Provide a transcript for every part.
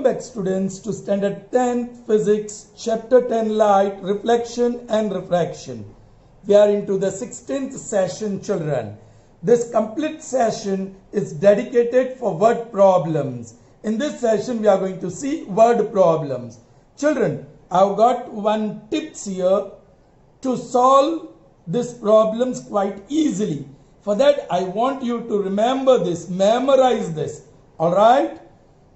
back students to standard 10 physics chapter 10 light, reflection and refraction. We are into the 16th session children. This complete session is dedicated for word problems. In this session we are going to see word problems. Children, I've got one tips here to solve these problems quite easily. For that I want you to remember this, memorize this. Alright?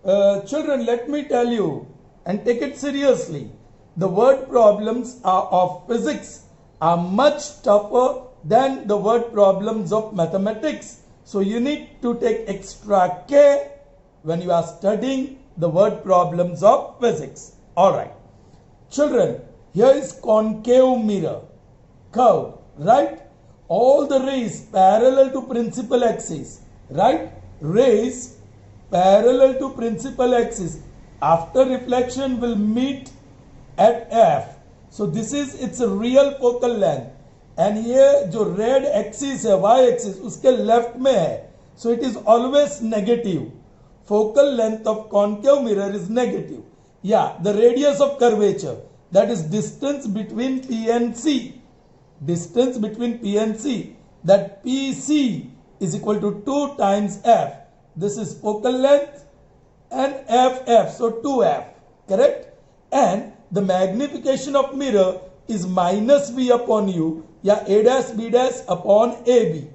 Children, let me tell you and take it seriously. The word problems of physics are much tougher than the word problems of mathematics. So you need to take extra care when you are studying the word problems of physics. Alright. Children, here is concave mirror, curve, right? All the rays parallel to principal axis, right? Rays parallel to principal axis after reflection will meet at F. So this is its real focal length. And here जो red axis है, y axis, उसके left में है. So it is always negative. Focal length of concave mirror is negative. Yeah, the radius of curvature, that is distance between P and C. Distance between P and C, that PC is equal to 2 times F. This is focal length and FF, so 2F, correct? And the magnification of mirror is minus V upon U, yeah, A dash B dash upon AB.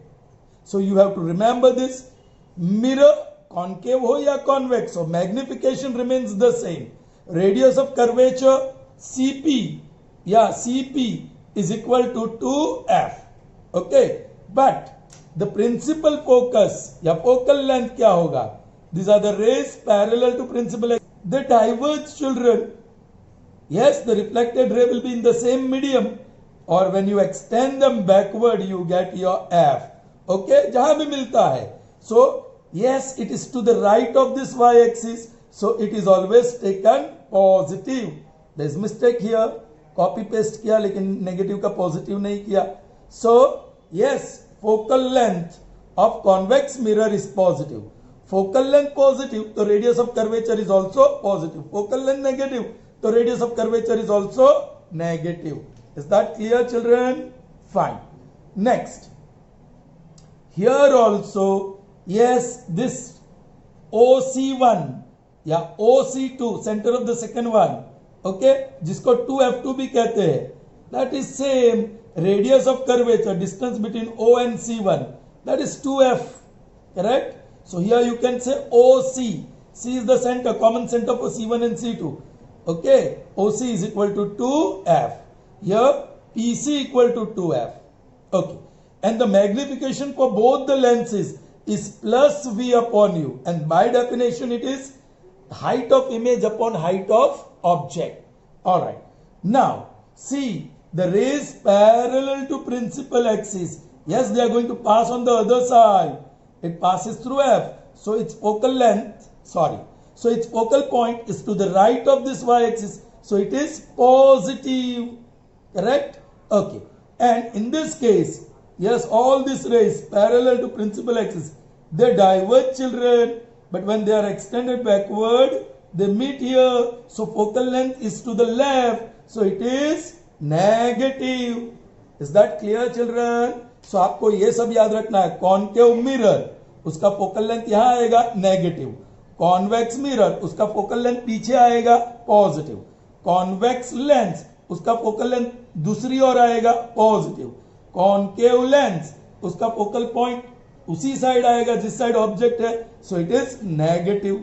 So you have to remember this. Mirror, concave ho ya convex, so magnification remains the same. Radius of curvature CP, yeah, CP is equal to 2F, okay? But the principal focus या focal length क्या होगा? These are the rays parallel to principal axis. They diverge, children. Yes, the reflected ray will be in the same medium, or when you extend them backward, you get your F. Okay, जहाँ भी मिलता है. So yes, it is to the right of this y-axis, so it is always taken positive. There is mistake here. Copy paste किया लेकिन negative का positive नहीं किया. So yes, focal length of convex mirror is positive. Focal length positive, the radius of curvature is also positive. Focal length negative, the radius of curvature is also negative. Is that clear, children? Fine. Next. Here also, yes, this OC1, yeah, OC2, center of the second one, okay, जिसको 2F2 भी कहते हैं, that is same. Radius of curvature, distance between O and C1, that is 2F, correct? So here you can say OC. C is the center, common center for C1 and C2. Okay, OC is equal to 2F. Here PC equal to 2F. Okay, and the magnification for both the lenses is plus V upon U. And by definition it is height of image upon height of object. Alright, now see, the rays parallel to principal axis, yes, they are going to pass on the other side. It passes through F. So its focal length, so its focal point is to the right of this y-axis. So it is positive, correct? Okay. And in this case, yes, all these rays parallel to principal axis, they diverge, children. But when they are extended backward, they meet here. So focal length is to the left. So it is negative. Is that clear, children? So आपको ये सब याद रखना है. Concave mirror, उसका focal length यहाँ आएगा negative. Convex mirror, उसका focal length पीछे आएगा positive. Convex lens, उसका focal length दूसरी ओर आएगा positive. Concave lens, उसका focal point उसी साइड आएगा जिस साइड ऑब्जेक्ट है. So it is negative.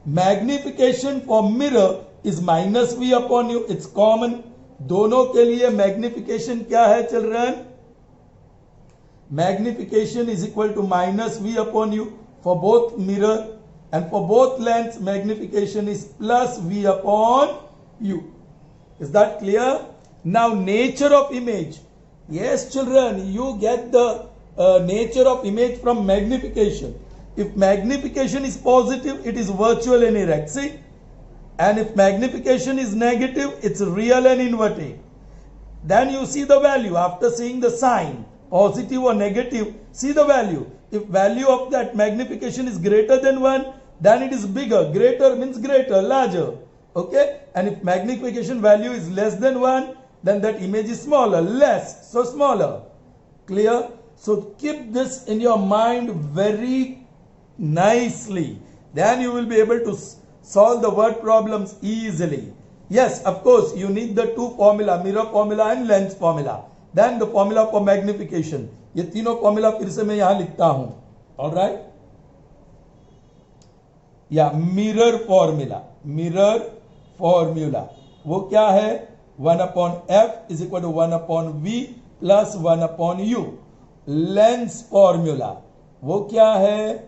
Magnification for mirror is minus V upon U. It's common. दोनों के लिए मैग्निफिकेशन क्या है, children? Magnification is equal to minus V upon U for both mirror, and for both lens magnification is plus V upon U. Is that clear? Now nature of image. Yes, children, you get the nature of image from magnification. If magnification is positive, it is virtual and erect. See? And if magnification is negative, it's real and inverted. Then you see the value after seeing the sign, positive or negative, see the value. If value of that magnification is greater than 1, then it is bigger. Greater means greater, larger. Okay? And if magnification value is less than 1, then that image is smaller. Less, so smaller. Clear? So keep this in your mind very nicely. Then you will be able to solve the word problems easily. Yes, of course, you need the two formula, mirror formula and lens formula. Then the formula for magnification. ये तीनों formula फिर से मैं यहाँ लिखता हूँ. Alright? या mirror formula. Mirror formula. वो क्या है? 1 upon f is equal to 1 upon v plus 1 upon u. Lens formula. वो क्या है?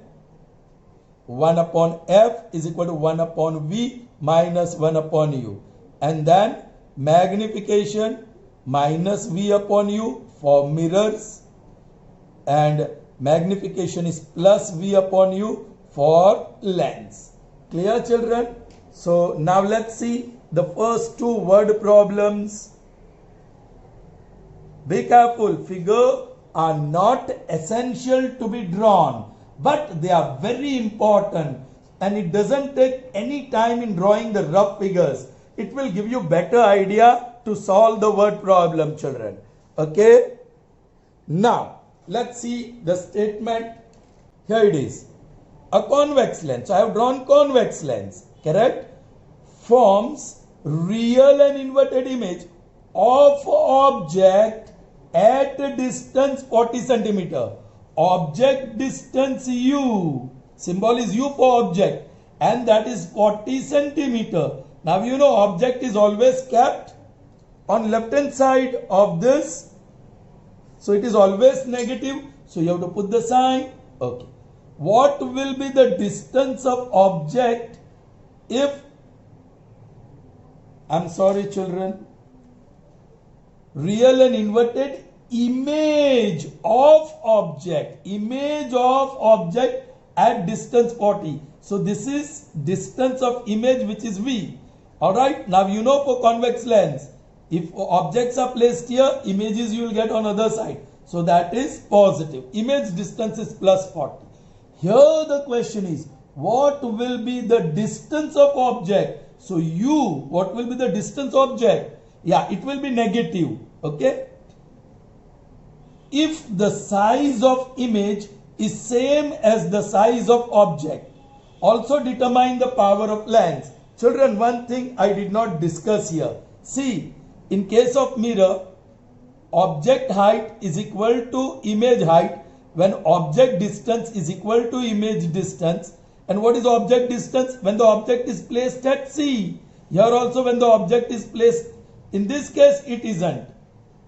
1 upon f is equal to 1 upon v minus 1 upon u. And then magnification minus v upon u for mirrors. And magnification is plus v upon u for lens. Clear, children? So now let's see the first two word problems. Be careful. Figures are not essential to be drawn, but they are very important, and it doesn't take any time in drawing the rough figures. It will give you better idea to solve the word problem, children. Okay? Now, let's see the statement. Here it is. A convex lens. So I have drawn convex lens. Correct? Forms real and inverted image of object at a distance 40 centimeter. Object distance u. Symbol is u for object. And that is 40 centimeter. Now you know object is always kept on left hand side of this. So it is always negative. So you have to put the sign. Okay. What will be the distance of object if, I'm sorry children, real and inverted image of object at distance 40. So this is distance of image, which is v. Alright, now you know for convex lens, if objects are placed here, images you will get on other side. So that is positive. Image distance is plus 40. Here the question is, what will be the distance of object? So u, what will be the distance object? Yeah, it will be negative. Okay. If the size of image is same as the size of object, also determine the power of lens. Children, one thing I did not discuss here. See, in case of mirror, object height is equal to image height when object distance is equal to image distance. And what is object distance? When the object is placed at C. Here also when the object is placed, in this case it isn't.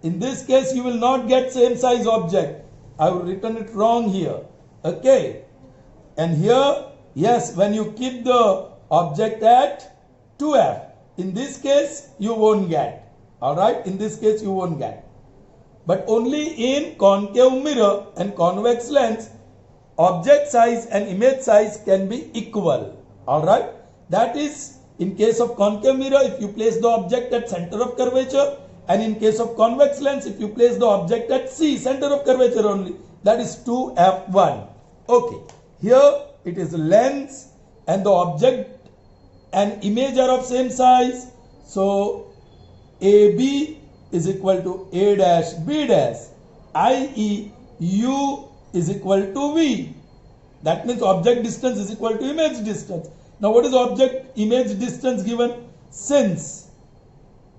In this case you will not get same size object. I have written it wrong here. Okay. And here, yes, when you keep the object at 2f, in this case you won't get. Alright, in this case you won't get. But only in concave mirror and convex lens, object size and image size can be equal. Alright, that is in case of concave mirror if you place the object at center of curvature, and in case of convex lens if you place the object at C, center of curvature only, that is 2f1. Okay, here it is lens and the object and image are of same size. So AB is equal to A dash B dash, i.e. U is equal to V. That means object distance is equal to image distance. Now what is object image distance given? Since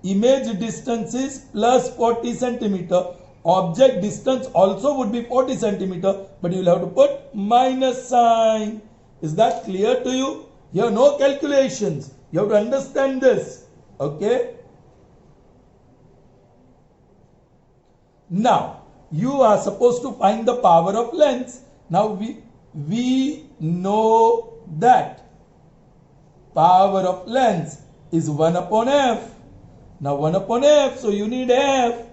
image distance is plus 40 centimeter, object distance also would be 40 centimeter, but you will have to put minus sign. Is that clear to you? Here no calculations. You have to understand this. Okay. Now you are supposed to find the power of lens. Now we know that power of lens is 1 upon f. Now 1 upon f, so you need f.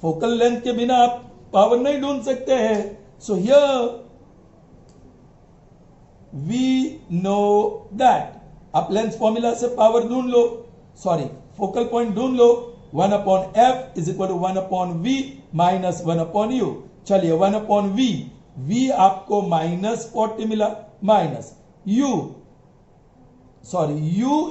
Focal length के बिना आप power नहीं ढूंढ सकते हैं. So here we know that. आप lens formula से power ढूंढ लो. Sorry, focal point ढूंढ लो. 1 upon f is equal to 1 upon v minus 1 upon u. चलिए 1 upon v. v आपको minus 40 मिला. Minus u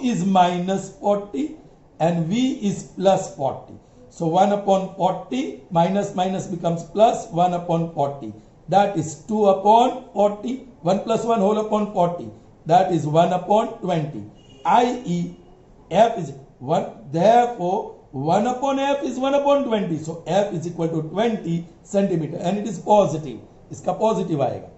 is minus 40 and v is plus 40. So 1 upon 40 minus minus becomes plus 1 upon 40. That is 2 upon 40. 1 plus 1 whole upon 40. That is 1 upon 20. i.e. f is 1. Therefore 1 upon f is 1 upon 20. So f is equal to 20 centimeter and it is positive. इसका positive आएगा.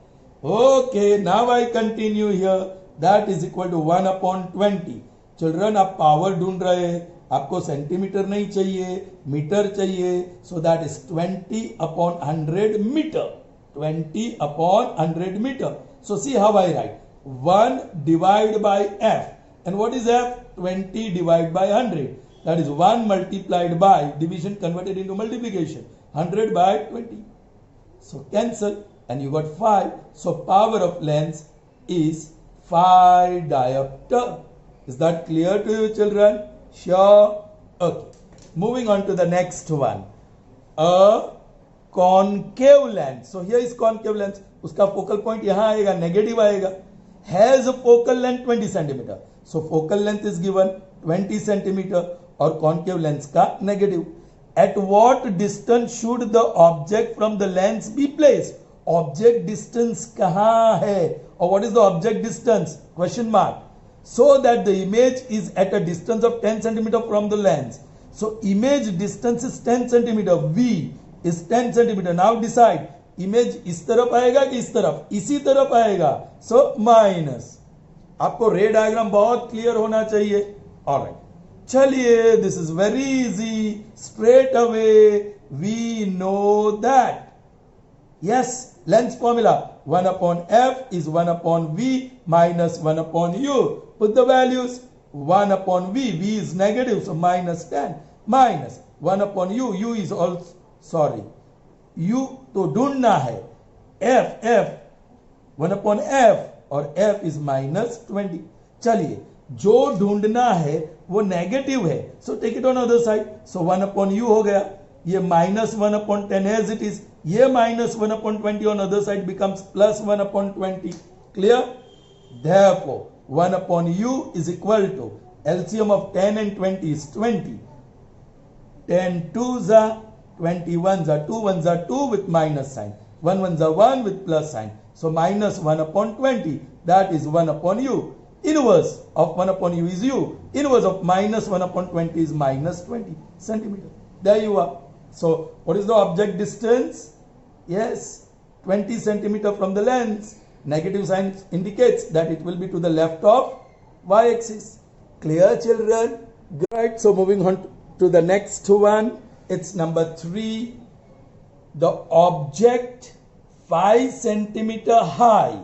Okay, now I continue here. That is equal to 1 upon 20. Children, आप power ढूंढ रहे हैं. आपको centimetre नहीं चाहिए, metre चाहिए. So that is 20 upon 100 meter. 20 upon 100 meter. So see how I write. 1 divided by f. And what is f? 20 divided by 100. That is 1 multiplied by, division converted into multiplication. 100 by 20. So cancel and you got 5. So power of lens is 5 diopter. Is that clear to you, children? Sure. Okay. Moving on to the next one. A concave lens. So here is concave lens. उसका focal point यहाँ आएगा, negative आएगा. Has a focal length 20 centimeter. So focal length is given 20 centimeter और concave lens का negative. At what distance should the object from the lens be placed? Object distance कहाँ है? Or what is the object distance? Question mark. So that the image is at a distance of 10 centimeter from the lens. So image distance is 10 centimeter. V is 10 centimeter. Now decide. Image इस तरफ आएगा कि इस तरफ? इसी तरफ आएगा. So minus. आपको रे डायग्राम बहुत क्लियर होना चाहिए. Alright. चलिए, this is very easy. Straight away we know that. Yes, lens formula. 1 upon f is 1 upon v minus 1 upon u. Put the values. 1 upon v. V is negative, so minus 10. Minus 1 upon u. U is also, sorry. U तो ढूंढना है. f 1 upon f और f is minus 20. चलिए, जो ढूंढना है वो negative है. So take it on other side. So 1 upon u हो गया. ये minus 1 upon 10 as it is. ये minus 1 upon 20 on other side becomes plus 1 upon 20. Clear? Therefore, 1 upon u is equal to LCM of 10 and 20 is 20. 10 2s are 21s are 2 1s are 2 with minus sign. 1 1s are 1 with plus sign. So minus 1 upon 20. That is 1 upon u. Inverse of 1 upon u is u. Inverse of minus 1 upon 20 is minus 20 centimeter. There you are. So what is the object distance? Yes, 20 centimeter from the lens. Negative sign indicates that it will be to the left of y-axis. Clear, children? Right. So moving on to the next one. It's number 3. The object 5 centimeter high.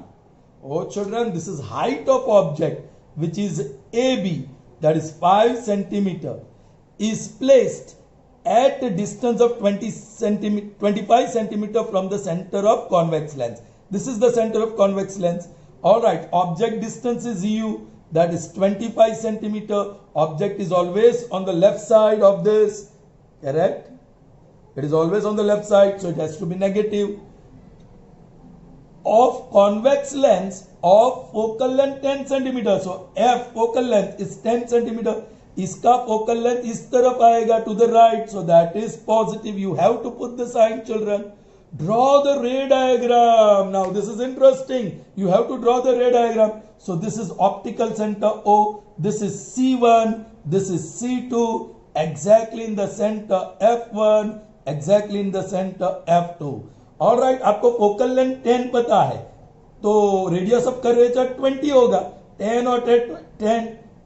Oh children, this is height of object which is AB, that is 5 centimeter, is placed at a distance of 25 centimeter from the center of convex lens. This is the center of convex lens. Alright, object distance is u, that is 25 centimeter. Object is always on the left side of this. Correct? It is always on the left side, so it has to be negative. Of convex lens of focal length 10 centimeter. So f focal length is 10 centimeter. इसका focal length इस तरफ आएगा to the right, so that is positive. You have to put the sign, children. Draw the ray diagram. Now this is interesting. You have to draw the ray diagram. So this is optical center O. This is C1. This is C2. Exactly in the center F1. Exactly in the center F2. All right. आपको focal length 10 पता है, तो radius of curvature 20 होगा. 10 और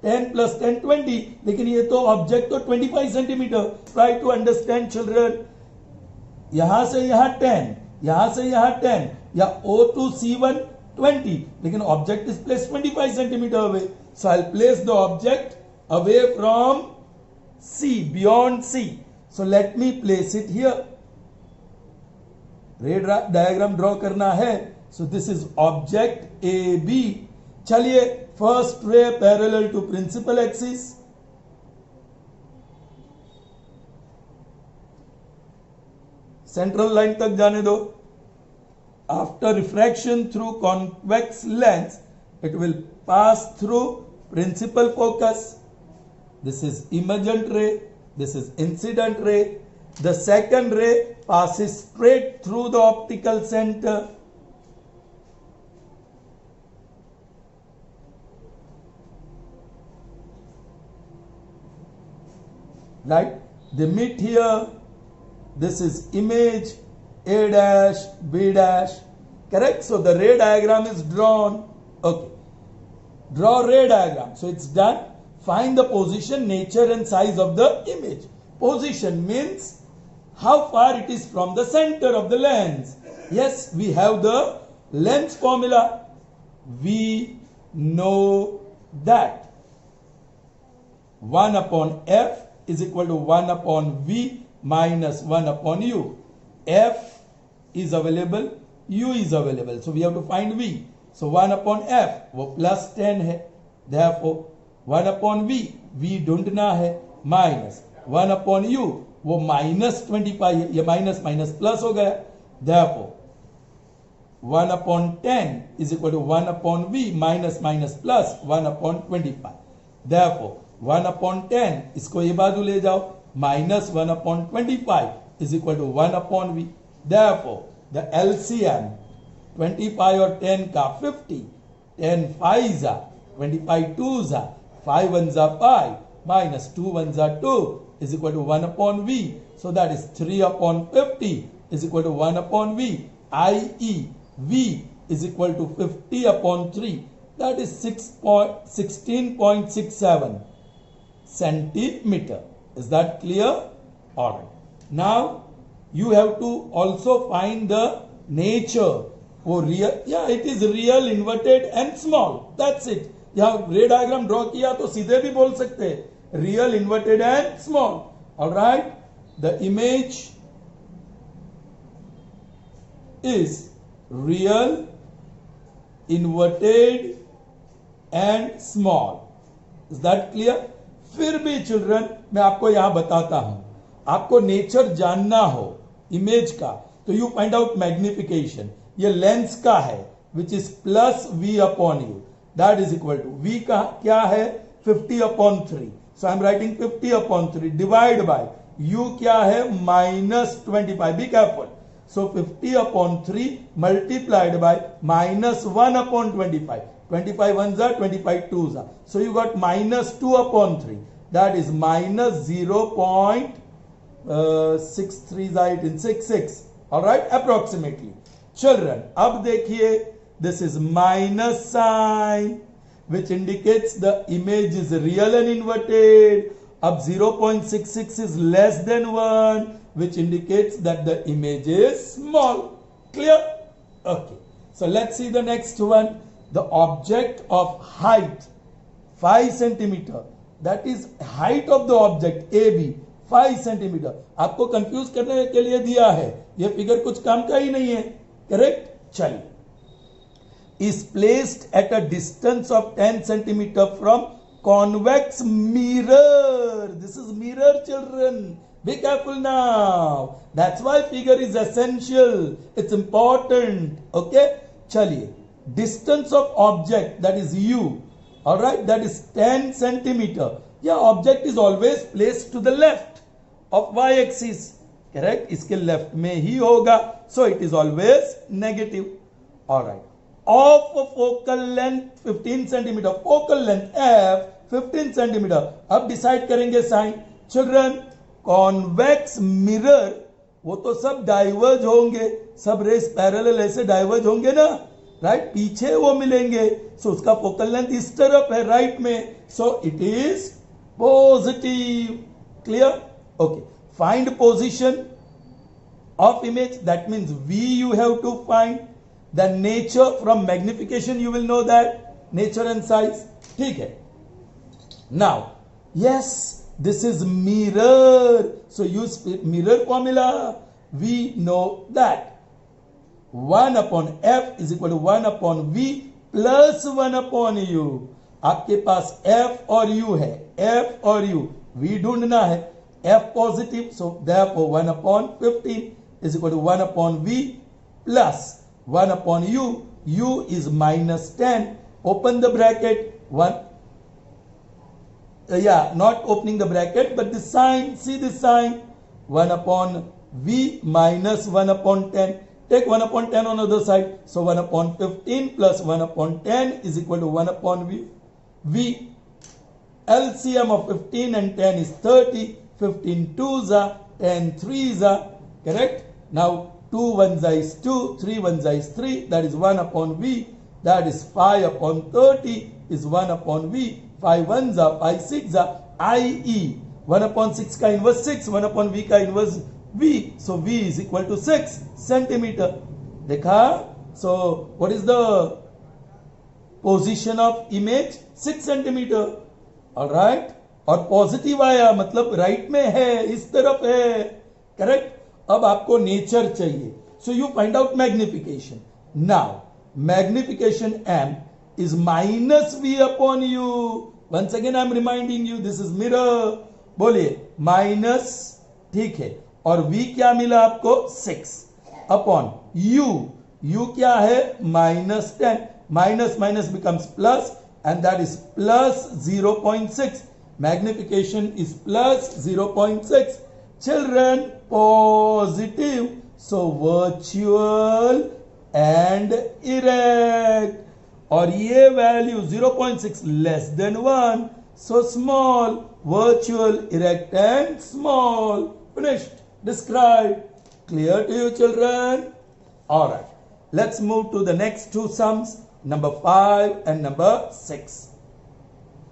10 plus 10 20. लेकिन ये तो object तो 25 centimetre. Try to understand children. यहां से यहां 10, यहां से यहां 10, या O to C1 20, लेकिन object is place 25 centimetre away. So I place the object away from C, beyond C. So let me place it here. रे डायग्राम ड्रॉ करना है. So this is object AB. चलिए, first ray parallel to principal axis. Central line तक जाने दो. After refraction through convex lens, it will pass through principal focus. This is emergent ray, this is incident ray. The second ray passes straight through the optical center. Right? They meet here. This is image A dash, B dash. Correct? So the ray diagram is drawn. Okay. Draw ray diagram. So it's done. Find the position, nature and size of the image. Position means how far it is from the center of the lens. Yes, we have the lens formula. We know that 1 upon f is equal to 1 upon v minus 1 upon u. F is available, u is available. So we have to find v. So 1 upon f वो plus 10 है. Therefore 1 upon v ढूंढना है, minus 1 upon u वो minus 25 है. ये minus minus plus हो गया. Therefore 1 upon 10 is equal to 1 upon v minus minus plus 1 upon 25. Therefore 1 upon 10 इसको ये बाजू ले जाओ, minus 1 upon 25 is equal to 1 upon v. Therefore the LCM 25 और 10 का 50, 10 5s are 25 2s are 5 1s are 5 minus 2 1s are 2 is equal to 1 upon v. So that is 3 upon 50 is equal to 1 upon v, i.e. v is equal to 50 upon 3, that is 16.67 centimeter. Is that clear? Alright. Now you have to also find the nature. वो real, yeah, it is real, inverted and small. That's it. यहाँ रे diagram draw किया तो सीधे भी बोल सकते हैं real, inverted and small. Alright. The image is real, inverted and small. Is that clear? फिर भी चिल्ड्रन मैं आपको यहां बताता हूं, आपको नेचर जानना हो इमेज का तो यू फाइंड आउट मैग्निफिकेशन. ये लेंस का है which is plus v upon U, that is equal to v का क्या है 50 upon 3. So I am writing 50 upon 3 divide by u क्या है minus 25. Be careful. So 50 upon 3 multiplied by minus 1 upon 25. 25 ones are 25 twos are. So you got minus 2 upon 3. That is minus 0.63 Alright, approximately. Children, अब देखिए, this is minus sign which indicates the image is real and inverted. अब 0.66 is less than 1. Which indicates that the image is small. Clear? Okay. So let's see the next one. The object of height 5 centimeter. That is height of the object AB 5 centimeter. आपको confuse करने के लिए दिया है. ये figure कुछ काम का ही नहीं है. करेक्ट? चलिए. Is placed at a distance of 10 centimeter from convex mirror. This is mirror, children. Be careful now. That's why figure is essential. It's important. Okay? Chaliye. Distance of object, that is u. Alright? That is 10 centimeter. Yeah, object is always placed to the left of y-axis. Correct? इसके left में ही होगा. So it is always negative. Alright. Of a focal length 15 centimeter. Focal length f 15 centimeter. अब decide करेंगे sign. Children, convex mirror वो तो सब diverge होंगे, सब रेस पैरेलल ऐसे डाइवर्ज होंगे ना, राइट? पीछे वो मिलेंगे. सो उसका फोकल लेंथ इस तरफ है राइट में. So it is positive. Clear? Okay. Find position of image, that means we you have to find. The nature from magnification you will know that nature and size. ठीक है. Now yes, this is mirror. So use mirror formula. We know that 1 upon f is equal to 1 upon v plus 1 upon u. आपके पास f और u है. f और u. v ढूंढना है. f positive. So therefore 1 upon 15 is equal to 1 upon v plus 1 upon u. u is minus 10. open the bracket, 1, not opening the bracket, but the sign, see this sign, 1 upon V minus 1 upon 10. Take 1 upon 10 on the other side. So 1 upon 15 plus 1 upon 10 is equal to 1 upon V. V. LCM of 15 and 10 is 30. 15 2s are, 10 3s are. Correct? Now 2 1s is 2, 3 1s is 3. That is 1 upon V. That is 5 upon 30 is 1 upon V. 5 1s are, 5 6s are, i.e. 1 upon 6 का inverse 6, 1 upon V का inverse V. So V is equal to 6 centimeter. देखा? So what is the position of image? 6 centimeter. Alright? और positive आया मतलब right में है, इस तरफ है. करेक्ट? अब आपको नेचर चाहिए. So you find out magnification. Now, magnification M is minus V upon U. Once again I am reminding you, this is mirror. बोलिए माइनस, ठीक है, और V क्या मिला आपको? 6 अपॉन U क्या है? -10. Minus minus becomes plus and that is plus 0.6. Magnification is plus 0.6. Children positive, so virtual and erect. और ये value 0.6 less than 1, so small, virtual, erect and small. Finished. Described. Clear to you, children? Alright. Let's move to the next two sums, number 5 and number 6.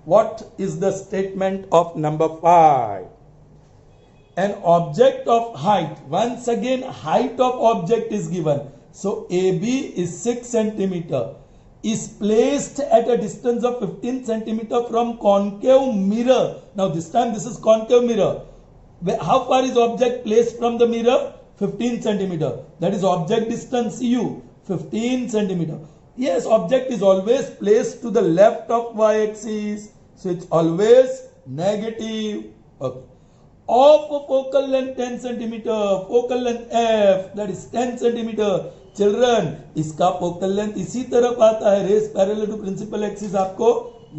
What is the statement of number 5? An object of height. Once again, height of object is given. So AB is 6 centimeter. Is placed at a distance of 15 centimeter from concave mirror. Now this time this is concave mirror. How far is object placed from the mirror? 15 centimeter. That is object distance U. 15 centimeter. Yes, object is always placed to the left of y-axis. So it's always negative. Okay. Of a focal length 10 centimeter. Focal length F. That is 10 centimeter. Children, इसका focal length इसी तरफ आता है. Rays parallel to principal axis आपको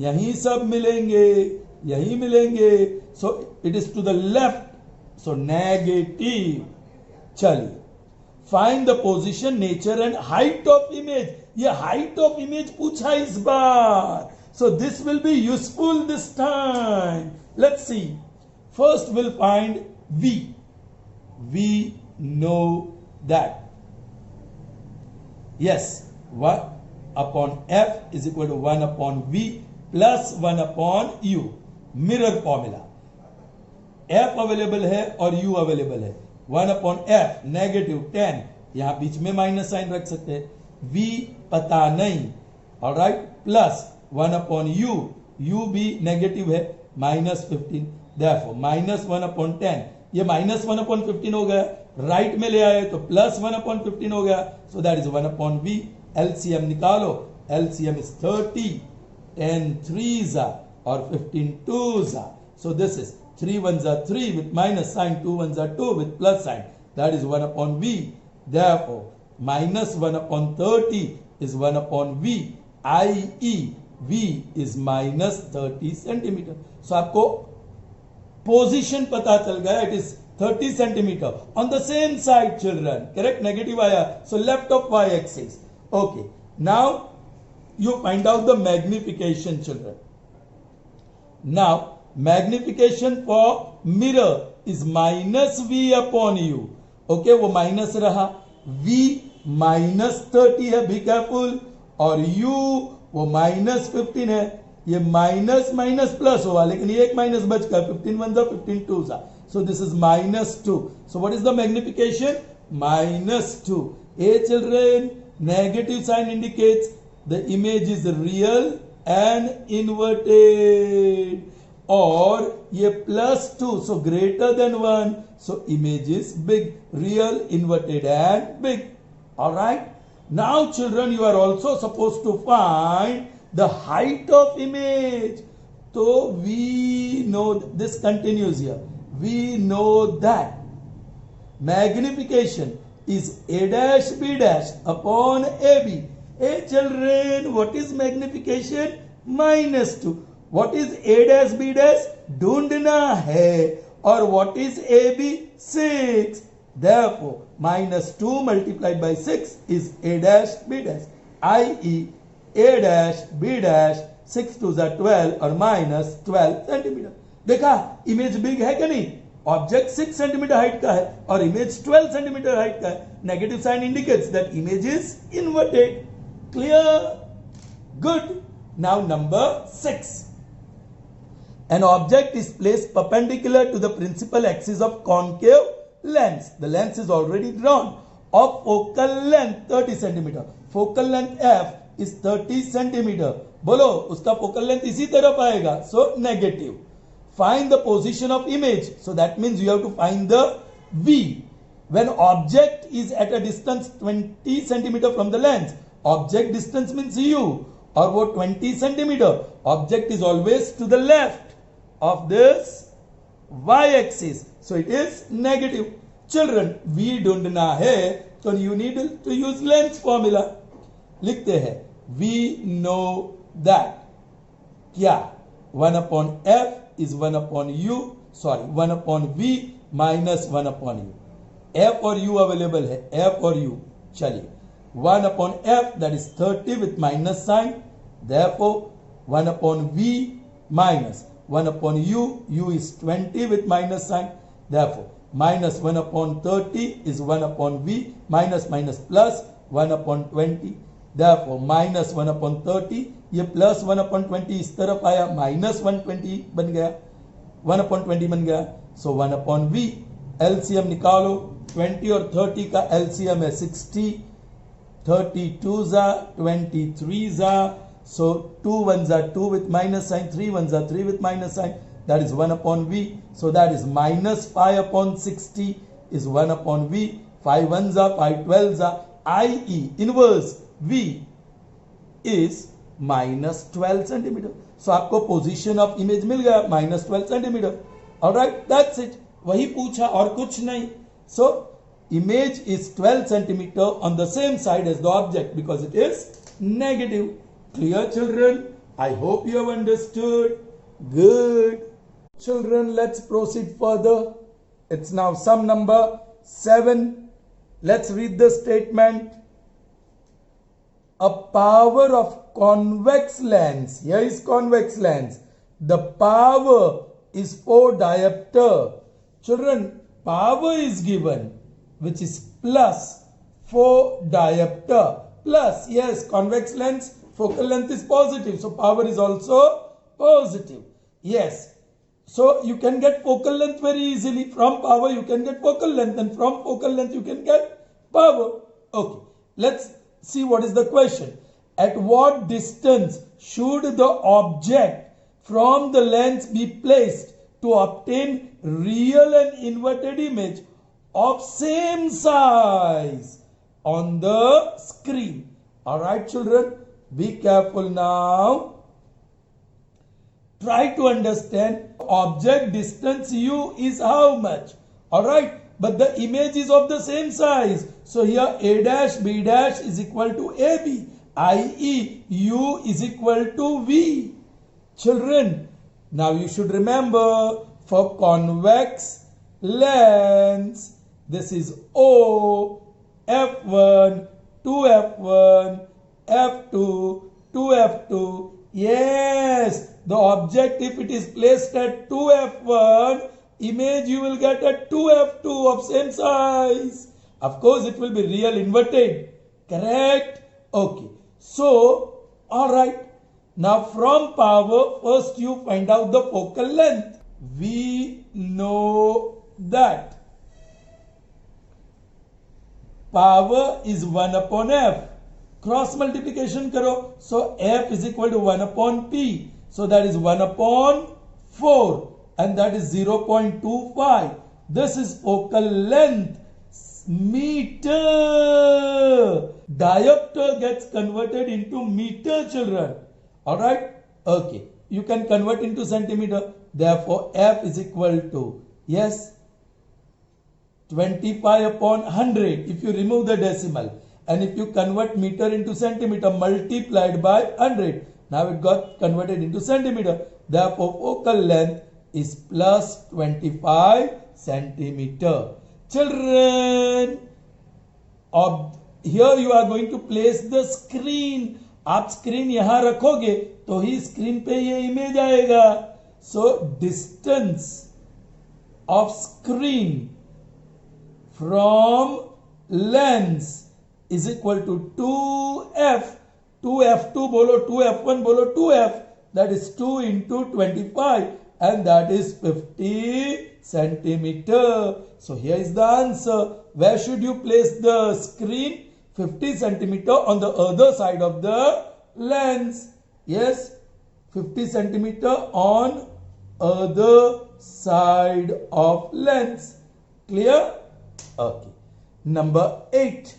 यहीं सब मिलेंगे, यहीं मिलेंगे. So it is to the left, so negative. चलिए, find the position, nature and height of image. ये हाइट ऑफ इमेज पूछा इस बार. So this will be useful this time. Let's see. First will find V. We know that. Yes, 1 upon F is equal to 1 upon V plus 1 upon U. Mirror formula. F available है और U available है. 1 upon F negative 10, यहां बीच में minus sign रख सकते हैं. V पता नहीं. ऑलराइट, प्लस 1 upon U भी नेगेटिव है, -15. Therefore -1 upon 10, ये -1 upon 15 हो गया. राइट में ले आए तो +1 upon 15 हो गया. So that is 1 upon V. LCM निकालो. LCM is 30. 10 3s are और 15 2s are. So this is 3 1s are 3 with minus sign, 2 1s are 2 with plus sign. That is 1 upon V. Therefore -1 upon 30 is 1 upon V, i.e. V is -30 centimeter. So आपको position पता चल गया. It is 30 centimeter on the same side, children. Correct? Negative आया, so left of y-axis. Okay. Now you find out the magnification, children. Now magnification for mirror is -V upon U. Okay, वो minus रहा. V -30 है, be careful. और U वो -15 है. ये minus minus plus हुआ, लेकिन ये एक माइनस बच गया. 15 1 15 2. So this is -2. So what is the magnification? -2. Children, negative sign indicates the image is real and inverted. Or ये +2, so greater than 1. So image is big. Real, inverted and big. Alright. Now children, you are also supposed to find the height of image. So we know, this continues here. We know that magnification is A dash B dash upon AB. Hey children, what is magnification? -2. What is A dash B dash? ढूंढना है. Or what is AB? 6. Therefore, -2 multiplied by 6 is A dash B dash. i.e. A dash B dash 6 2s are 12 or -12 centimeter. देखा image big है कि नहीं? Object 6 centimetre height का है और image 12 centimetre height का है. Negative sign indicates that image is inverted. Clear? Good. Now number 6. An object is placed perpendicular to the principal axis of concave lens. The lens is already drawn. Of focal length 30 centimeter. Focal length f is 30 centimeter. बोलो उसका focal length इसी तरफ आएगा. So negative. Find the position of image. So that means you have to find the v. When object is at a distance 20 centimeter from the lens. Object distance means u. और वो 20 centimeter. Object is always to the left of this y-axis. So it is negative. Children, v ढूंढना है तो you need to use lens formula. लिखते हैं we know that क्या 1 upon f is 1 upon u, sorry 1 upon v minus 1 upon u. f और u available है, f और u. चलिए 1 upon f that is 30 with minus sign. Therefore 1 upon v minus 1 upon u, u is 20 with minus sign. Therefore, minus 1 upon 30 is 1 upon v, minus minus plus 1 upon 20. Therefore, minus 1 upon 30, ये plus 1 upon 20 इस तरफ आया, minus 120 बन गया, 1 upon 20 बन गया. So 1 upon v, LCM निकालो, 20 और 30 का LCM है 60, 32 जा, 23 जा. So 2 1s are 2 with minus sign, 3 1s are 3 with minus sign. That is 1 upon v. So that is minus 5 upon 60 is 1 upon v. 5 1s are 5 12s are, i.e. inverse v is minus 12 centimeter. So आपको position of image मिल गया minus 12 centimeter. Alright, that's it. वही पूछा और कुछ नहीं. So image is 12 centimeter on the same side as the object because it is negative. Clear, children? I hope you have understood. Good. Children, let's proceed further. It's now sum number 7. Let's read the statement. A power of convex lens. Here is convex lens. The power is 4 diopter. Children, power is given, which is plus 4 diopter. Plus, yes, convex lens. Focal length is positive, so power is also positive. Yes. So you can get focal length very easily. From power you can get focal length, and from focal length you can get power. Okay. Let's see what is the question. At what distance should the object from the lens be placed to obtain real and inverted image of same size on the screen? Alright, children. Be careful now. Try to understand object distance u is how much. Alright. But the image is of the same size. So here a dash b dash is equal to ab. i.e. u is equal to v. Children, now you should remember for convex lens, this is O, f1, 2f1, f2, 2f2. Yes, the object, if it is placed at 2f1, image you will get at 2f2 of same size. Of course, it will be real inverted. Correct? Okay. So, alright. Now from power, first you find out the focal length. We know that power is 1 upon f. Cross multiplication karo. So f is equal to 1 upon p. So that is 1 upon 4. And that is 0.25. This is focal length. Meter. Diopter gets converted into meter, children. Alright? Okay. You can convert into centimeter. Therefore, f is equal to, yes, 25 upon 100 if you remove the decimal. And if you convert meter into centimeter, multiplied by 100. Now it got converted into centimeter. Therefore, focal length is plus 25 centimeter. Children, here you are going to place the screen. आप screen यहां रखोगे तो ही screen पे ये image आएगा. So distance of screen from lens is equal to 2f. 2f2 बोलो, 2f1 बोलो, 2f. That is 2 into 25 and that is 50 centimeter. So here is the answer. Where should you place the screen? 50 centimeter on the other side of the lens. Yes, 50 centimeter on other side of lens. Clear? Okay. Number 8.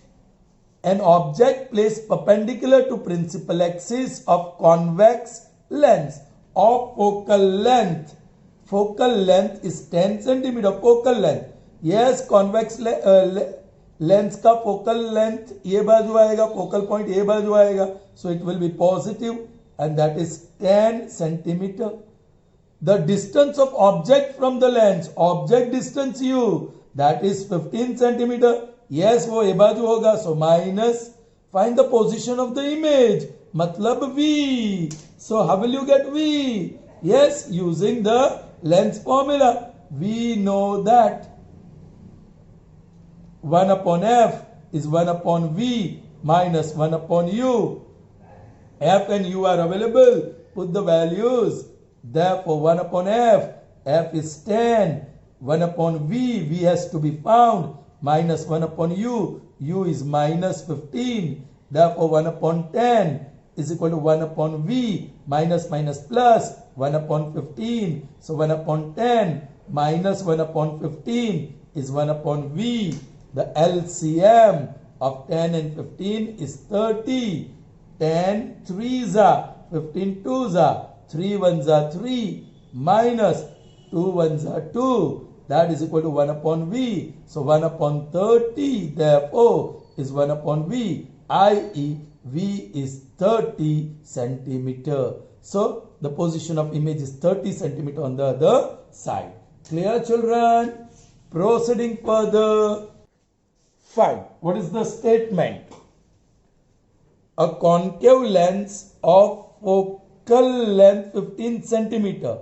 An object placed perpendicular to principal axis of convex lens of focal length. Focal length is 10 centimeter. Focal length. Yes, convex lens का focal length ये बाजू आएगा, focal point ये बाजू आएगा. So it will be positive and that is 10 centimetre. The distance of object from the lens, object distance U, that is 15 centimetre. Yes, वो ये बाजू होगा. So minus, find the position of the image, मतलब V. So how will you get V? Yes, using the lens formula. We know that 1 upon f is 1 upon v minus 1 upon u. F and u are available. Put the values. Therefore, 1 upon f, f is 10. 1 upon v, v has to be found. Minus 1 upon u is minus 15. Therefore, 1 upon 10 is equal to 1 upon v minus minus plus 1 upon 15. So, 1 upon 10 minus 1 upon 15 is 1 upon v. The LCM of 10 and 15 is 30. 10 3s are 15 2s are 3 1s are 3 minus 2 1s are 2. That is equal to 1 upon V. So 1 upon 30 therefore is 1 upon V, i.e. V is 30 centimeter. So the position of image is 30 centimeter on the other side. Clear, children? Proceeding further. Fine. What is the statement? A concave lens of focal length 15 centimeter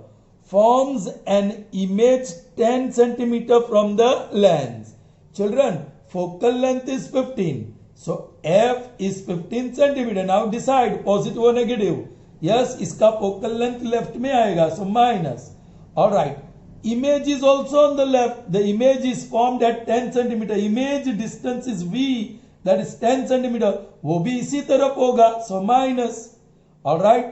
forms an image 10 centimeter from the lens. Children, focal length is 15. So f is 15 centimeter. Now decide positive or negative. Yes, इसका focal length left में आएगा. So minus. Alright. Image is also on the left. The image is formed at 10 centimeter. Image distance is V, that is 10 centimeter. वो भी इसी तरफ होगा. So minus. Alright.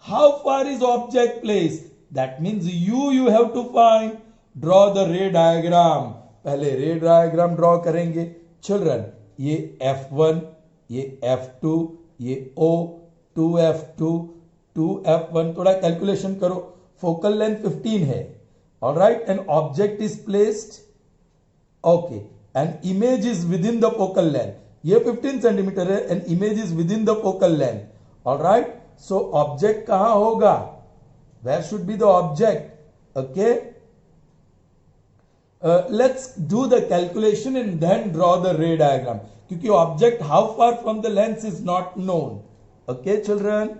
How far is object placed? That means you have to find. Draw the ray diagram. पहले ray diagram draw करेंगे. Children, ये F1, ये F2, ये O, 2F2, 2F1. थोड़ा कैलकुलेशन करो. Focal length 15 है. Alright, an object is placed. Okay, an image is within the focal length. ये 15 centimeter है, an image is within the focal length. Alright, so object कहाँ होगा? Where should be the object? Okay, let's do the calculation and then draw the ray diagram. क्योंकि object how far from the lens is not known. Okay, children?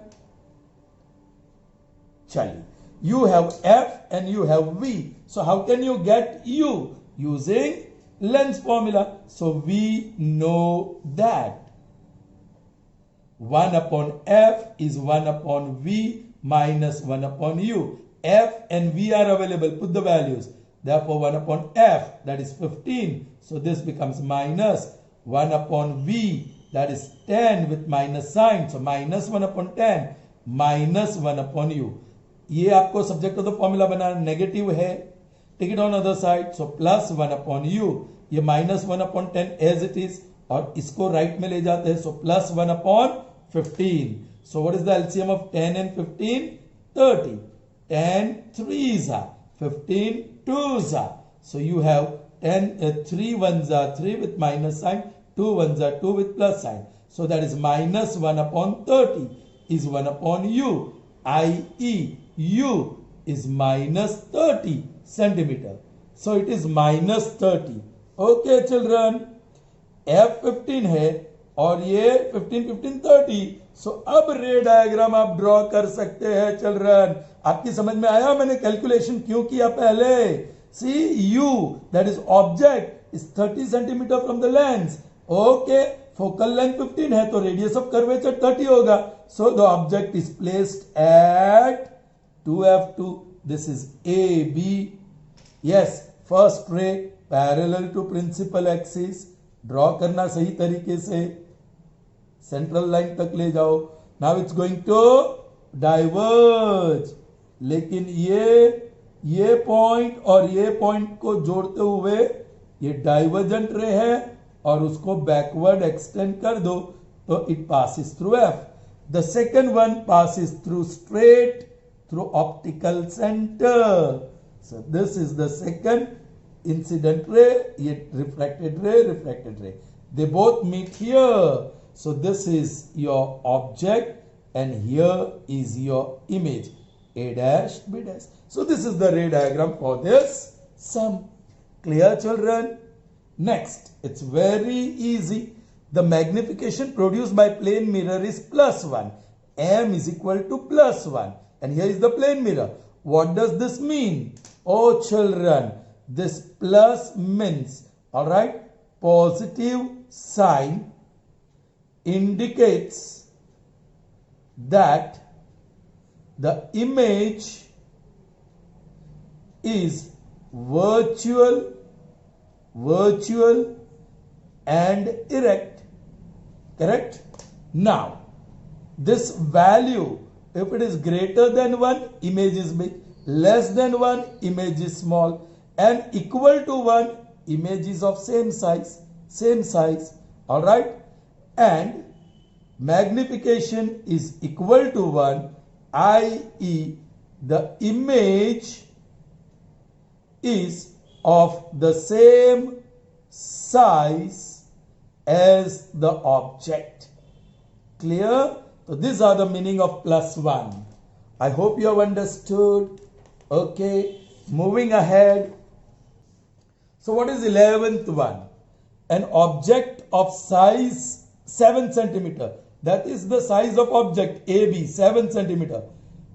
चलिए. You have F and you have V. So how can you get U? Using lens formula. So we know that 1 upon F is 1 upon V minus 1 upon U. F and V are available. Put the values. Therefore 1 upon F, that is 15. So this becomes minus 1 upon V, that is 10 with minus sign. So minus 1 upon 10 minus 1 upon U. ये आपको subject of the formula बनाना. Negative है, take it on other side. So plus 1 upon U, ये minus 1 upon 10 as it is, और इसको right में ले जाते हैं. So plus 1 upon 15. So what is the LCM of 10 and 15? 30. 10 3s are 15 2s are. So you have 10 3 1s are 3 with minus sign, 2 ones are 2 with plus sign. So that is minus 1 upon 30 is 1 upon u, i.e. u is minus 30 centimeter. So it is minus 30. Okay children, F15 है और ये 15, 15, 30. सो अब रे diagram आप draw कर सकते हैं children. आपकी समझ में आया मैंने कैलकुलेशन क्यों किया पहले? See you that is object is 30 centimetre from the lens. Okay, focal length 15 है तो रेडियस ऑफ कर्वेचर 30 होगा. So the object is placed at 2F2. This is AB. Yes, first ray parallel to principal axis. Draw करना सही तरीके से, central line तक ले जाओ. Now it's going to diverge. लेकिन ये पॉइंट और ये पॉइंट को जोड़ते हुए ये डाइवर्जेंट रे है और उसको बैकवर्ड एक्सटेंड कर दो तो it passes through F. The second one passes through straight through optical centre. So this is the second incident ray, ye refracted ray. They both meet here. So this is your object and here is your image, A dash, B dash. So this is the ray diagram for this sum. Clear children? Next, it's very easy. The magnification produced by plane mirror is +1. M is equal to +1. And here is the plane mirror. What does this mean? Oh children, this plus means, all right, positive sign indicates that the image is virtual and erect. Correct? Now, this value, if it is greater than 1, image is big, less than 1, image is small, and equal to 1, image is of same size, all right, and magnification is equal to 1, i.e. the image is of the same size as the object. Clear? So these are the meaning of +1. I hope you have understood. Okay, moving ahead. So what is 11th one? An object of size 7 centimeter. That is the size of object AB, 7 centimeter.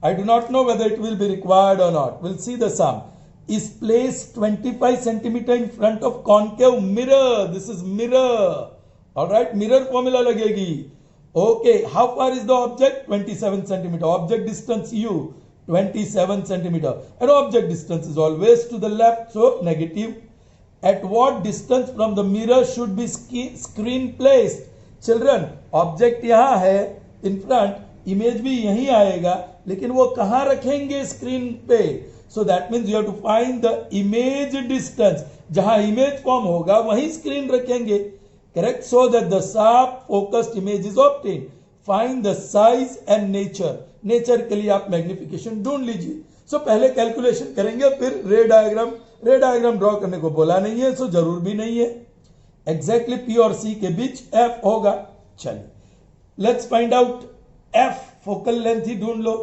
I do not know whether it will be required or not. We'll see the sum. Is placed 25 centimeter in front of concave mirror. This is mirror. Alright, mirror formula lagegi. Okay, how far is the object? 27 centimeter. Object distance U, 27 centimeter. And object distance is always to the left, so negative. At what distance from the mirror should be screen placed? Children, object यहाँ है in front, image भी यहीं आएगा, लेकिन वो कहाँ रखेंगे screen पे? So that means you have to find the image distance. जहाँ image form होगा वहीं screen रखेंगे. Correct? So that the sharp focused image is obtained. Find the size and nature. Nature के लिए आप magnification ढूंढ लीजिए. So पहले calculation करेंगे, फिर रे डायग्राम ड्रॉ करने को बोला नहीं है, सो जरूर भी नहीं है. एग्जैक्टली P और C के बीच F होगा. चलिए, let's find out F. Focal length ही ढूंढ लो.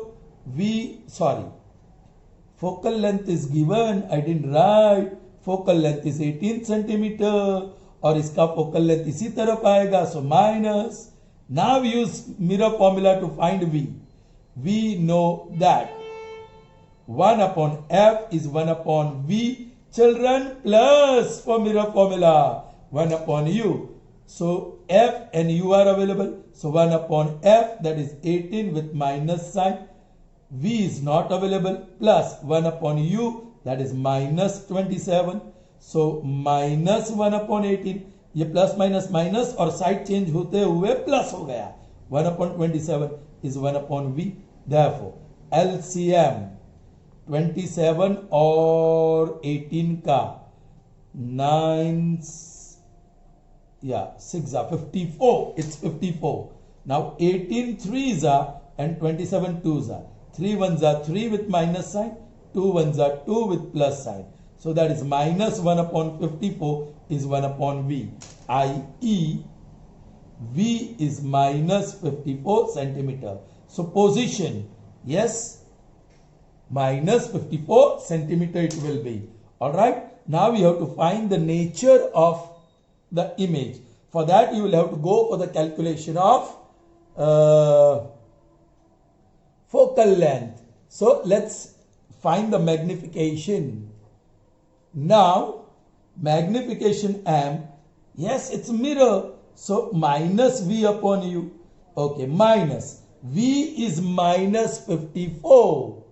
Focal length is given, I didn't write. Focal length is 18 centimetre और इसका फोकल लेंथ इसी तरफ आएगा, so minus. Now use mirror formula to find V. We know that 1 upon F is 1 upon V, children, plus for mirror formula 1 upon U. So F and U are available. So 1 upon F, that is 18 with minus sign. V is not available, plus 1 upon U, that is minus 27. So minus 1 upon 18. ये plus minus minus और side change होते हुए plus हो गया. 1 upon 27 is 1 upon V. Therefore, LCM 27 और 18 का 6 are 54. It's 54. Now 18 3s are and 27 2s are. 3 1s are 3 with minus sign. 2 1s are 2 with plus sign. So that is minus 1 upon 54 is 1 upon V, i.e. V is minus 54 centimeter. So position, yes, minus 54 centimeter it will be. Alright, now we have to find the nature of the image. For that you will have to go for the calculation of focal length. So let's find the magnification. Now magnification M, yes, it's mirror. So minus V upon U. Okay, minus V is minus 54.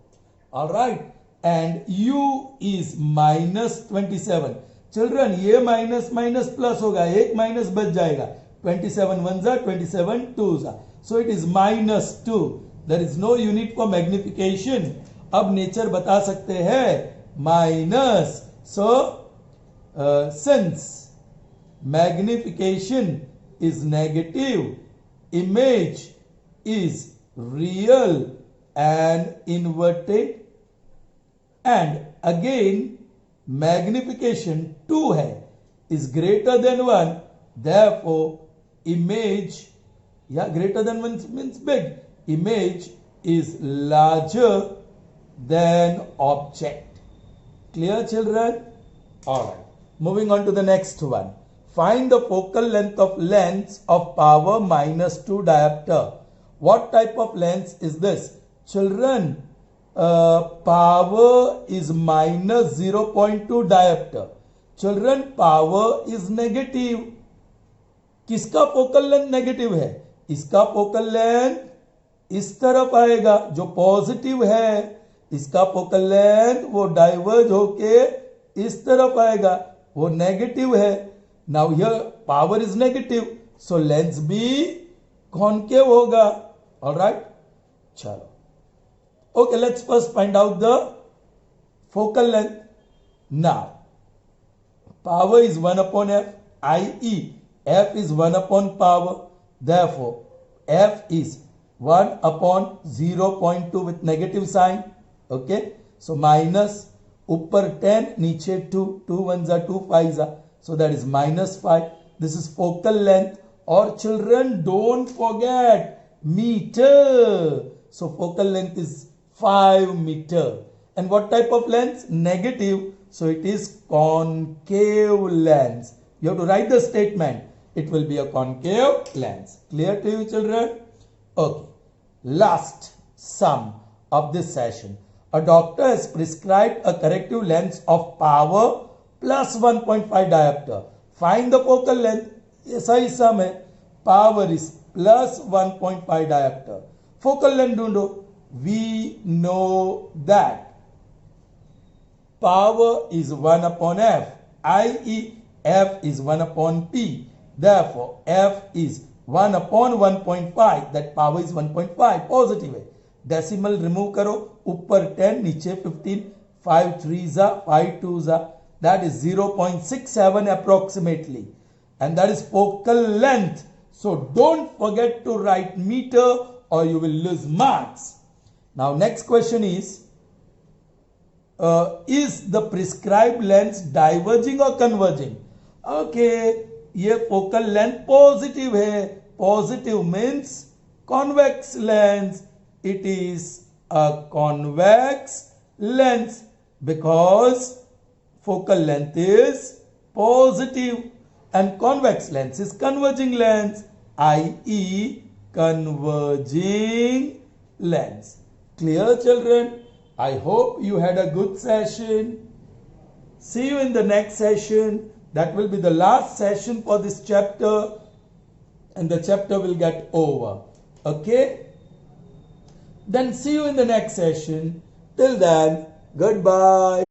Alright, and U is minus 27. Children, ये minus minus plus होगा, एक minus बच जाएगा. 27 ones are 27 twos are. So it is minus 2. There is no unit for magnification. अब nature बता सकते हैं minus. So since magnification is negative, image is real and inverted, and again magnification 2 है, is greater than 1, therefore image, yeah, greater than 1 means big, image is larger than object. Clear, children? Alright, moving on to the next one. Find the focal length of lens of power minus 2 diopter. What type of lens is this? Children, power is minus 0.2 diopter. Children, power is negative. किसका focal length negative है? इसका focal length इस तरफ आएगा जो positive है. इसका focal length वो डाइवर्ज होके इस तरफ आएगा, वो नेगेटिव है. Now here power is negative, so lens भी कॉनकेव होगा. ऑलराइट, चलो. Okay, let's first find out the focal length. Now, power is 1 upon f, i.e. f is 1 upon power. Therefore, f is 1 upon 0.2 with negative sign. Okay, so minus, upper 10, niche 2, 2 ones are 2 5s are. So that is minus 5. This is focal length. Or children, don't forget meter. So focal length is 5 meter. And what type of lens? Negative. So it is concave lens. You have to write the statement. It will be a concave lens. Clear to you, children? Okay. Last sum of this session. A doctor has prescribed a corrective lens of power plus 1.5 diopter. Find the focal length. ऐसा ही sum है. Power is plus 1.5 diopter. Focal length ढूंढो. We know that power is 1 upon f, i.e. f is 1 upon p. Therefore, f is 1 upon 1.5. That power is 1.5. Positive है. Decimal remove करो. ऊपर 10, नीचे 15. 5 3s are, 5 2s are. That is 0.67 approximately. And that is focal length. So don't forget to write meter or you will lose marks. Now next question is the prescribed lens diverging or converging? Okay, ये focal length positive है. Positive means convex lens. It is a convex lens because focal length is positive and convex lens is converging lens, i.e. converging lens. Clear, children? I hope you had a good session. See you in the next session. That will be the last session for this chapter and the chapter will get over. Okay? Then see you in the next session. Till then, goodbye.